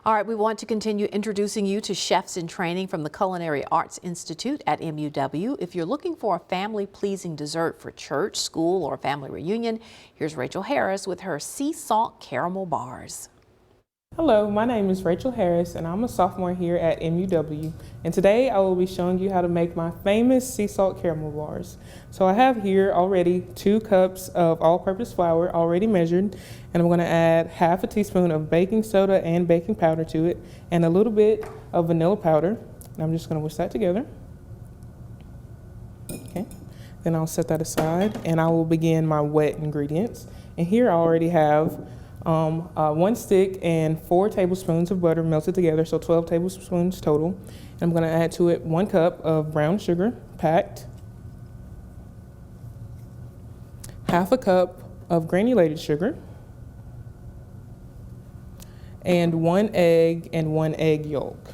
All right, we want to continue introducing you to chefs in training from the Culinary Arts Institute at MUW. If you're looking for a family-pleasing dessert for church, school, or family reunion, here's Rachel Harris with her sea salt caramel bars. Hello, my name is Rachel Harris and I'm a sophomore here at MUW, and today I will be showing you how to make my famous sea salt caramel bars. So I have here already 2 cups of all-purpose flour already measured, and I'm going to add half a teaspoon of baking soda and baking powder to it and a little bit of vanilla powder, and I'm just going to whisk that together. Okay, then I'll set that aside and I will begin my wet ingredients, and here I already have 1 stick and 4 tablespoons of butter melted together, so 12 tablespoons total. And I'm going to add to it 1 cup of brown sugar packed, half a cup of granulated sugar, and 1 egg and 1 egg yolk.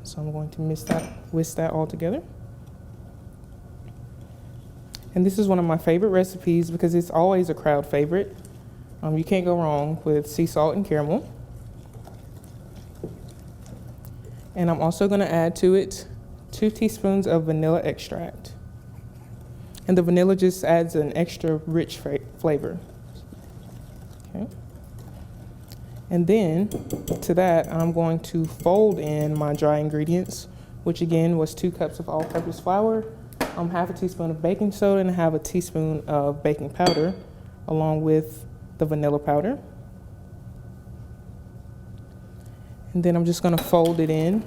So I'm going to whisk that all together. And this is one of my favorite recipes because it's always a crowd favorite. You can't go wrong with sea salt and caramel. And I'm also going to add to it 2 teaspoons of vanilla extract. And the vanilla just adds an extra rich flavor. Okay. And then to that, I'm going to fold in my dry ingredients, which again was 2 cups of all-purpose flour, half a teaspoon of baking soda, and half a teaspoon of baking powder, along with the vanilla powder. And then I'm just going to fold it in.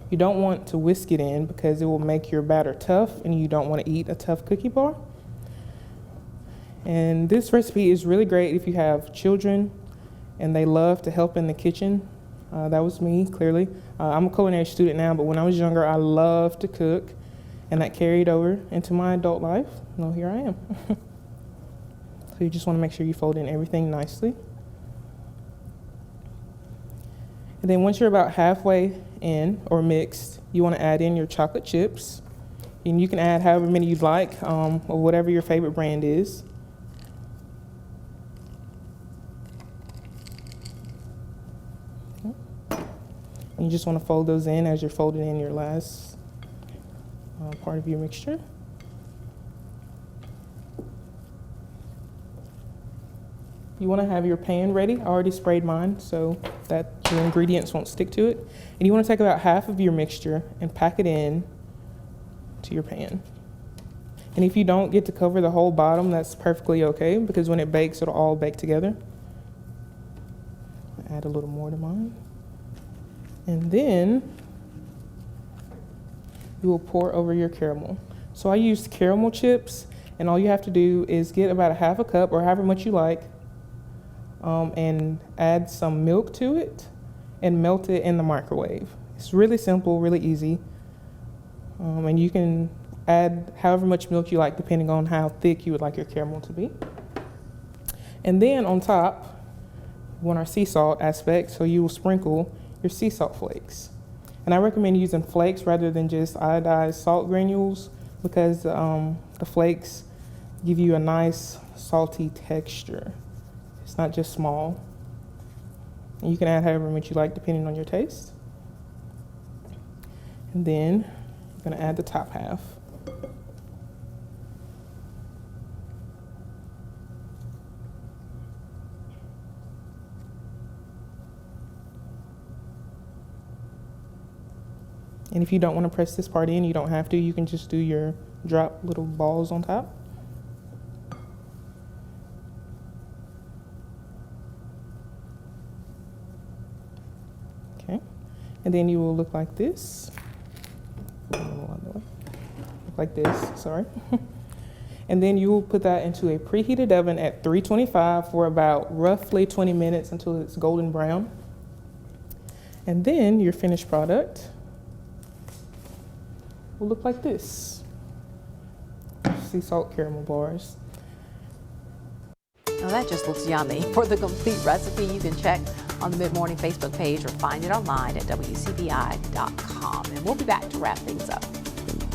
You don't want to whisk it in because it will make your batter tough, and you don't want to eat a tough cookie bar. And this recipe is really great if you have children and they love to help in the kitchen. That was me, clearly. I'm a culinary student now, but when I was younger, I loved to cook. And that carried over into my adult life. Well, here I am. So you just want to make sure you fold in everything nicely. And then once you're about halfway in or mixed, you want to add in your chocolate chips. And you can add however many you'd like, or whatever your favorite brand is. Okay. And you just want to fold those in as you're folding in your last part of your mixture. You want to have your pan ready. I already sprayed mine so that your ingredients won't stick to it. And you want to take about half of your mixture and pack it in to your pan. And if you don't get to cover the whole bottom, that's perfectly okay, because when it bakes, it'll all bake together. Add a little more to mine. And then you will pour over your caramel. So I used caramel chips, and all you have to do is get about a half a cup or however much you like, and add some milk to it and melt it in the microwave. It's really simple, really easy, and you can add however much milk you like depending on how thick you would like your caramel to be. And then on top, we want our sea salt aspect, so you will sprinkle your sea salt flakes. And I recommend using flakes rather than just iodized salt granules, because the flakes give you a nice salty texture. It's not just small. And you can add however much you like depending on your taste. And then you're going to add the top half. And if you don't want to press this part in, you don't have to. You can just do your drop little balls on top. Okay. And then you will look like this. Look like this, sorry. And then you will put that into a preheated oven at 325 for about roughly 20 minutes until it's golden brown. And then your finished product will look like this. Sea salt caramel bars. Now that just looks yummy. For the complete recipe, you can check on the MidMorning Facebook page or find it online at WCBI.com. And we'll be back to wrap things up.